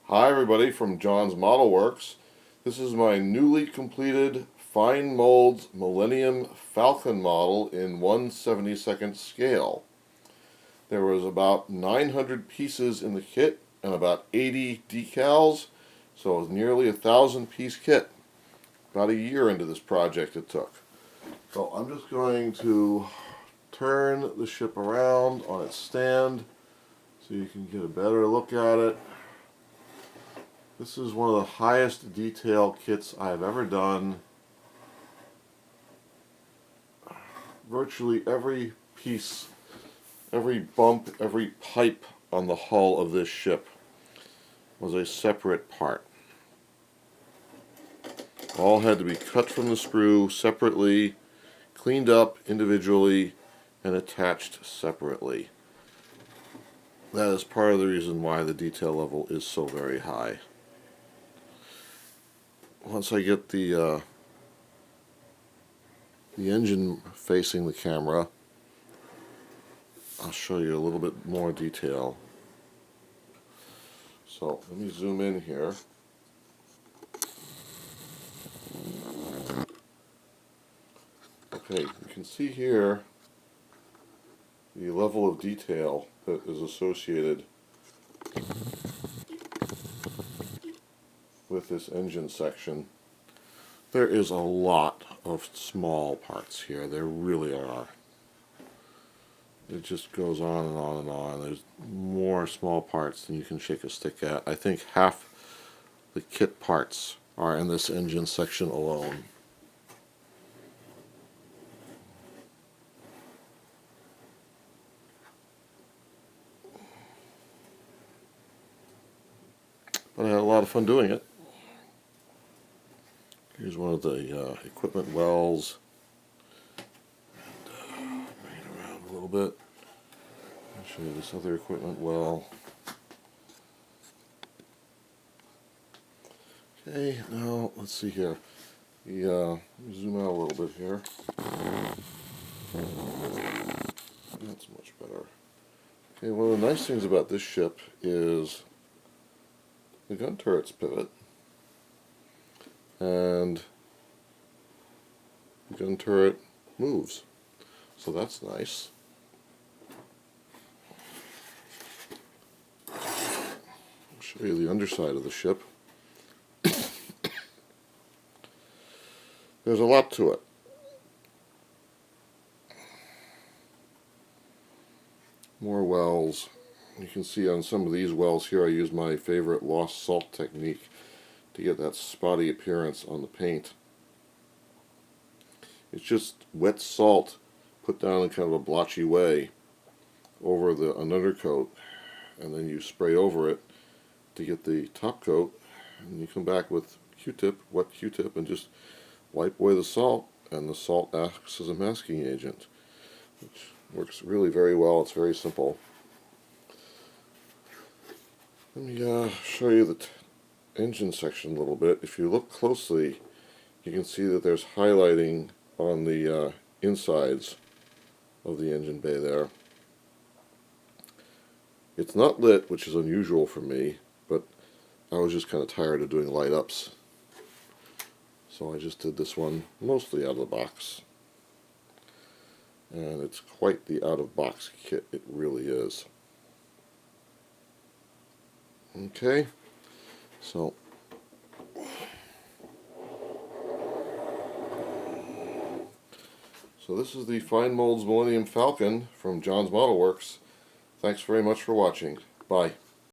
Hi everybody from John's Model Works. This is my newly completed FineMolds Millennium Falcon model in 1/72nd scale. There was about 900 pieces in the kit and about 80 decals, so it was nearly a 1,000-piece kit. About a year into this project it took. So I'm just going to turn the ship around on its stand so you can get a better look at it. This is one of the highest detail kits I've ever done. Virtually every piece, every bump, every pipe on the hull of this ship was a separate part. All had to be cut from the sprue separately, cleaned up individually, and attached separately. That is part of the reason why the detail level is so very high. Once I get the engine facing the camera, I'll show you a little bit more detail. So let me zoom in here. Okay, you can see here the level of detail that is associated with this engine section. There is a lot of small parts here. There really are. It just goes on and on and on. There's more small parts than you can shake a stick at. I think half the kit parts are in this engine section alone. But I had a lot of fun doing it. Here's one of the equipment wells. Bring it around a little bit. I'll show you this other equipment well. Okay, now let's see here. Let me zoom out a little bit here. That's much better. Okay, one of the nice things about this ship is the gun turret's pivot. And the gun turret moves, so that's nice. I'll show you the underside of the ship. There's a lot to it. More wells. You can see on some of these wells here I use my favorite lost salt technique to get that spotty appearance on the paint. It's just wet salt put down in kind of a blotchy way over an undercoat, and then you spray over it to get the top coat, and you come back with Q-tip, wet Q-tip, and just wipe away the salt, and the salt acts as a masking agent, which works really very well. It's very simple. Let me show you the engine section a little bit. If you look closely, you can see that there's highlighting on the insides of the engine bay there. It's not lit, which is unusual for me, but I was just kind of tired of doing light ups, so I just did this one mostly out of the box, and it's quite the out of box kit, it really is. Okay, so this is the FineMolds Millennium Falcon from John's Model Works. Thanks very much for watching. Bye.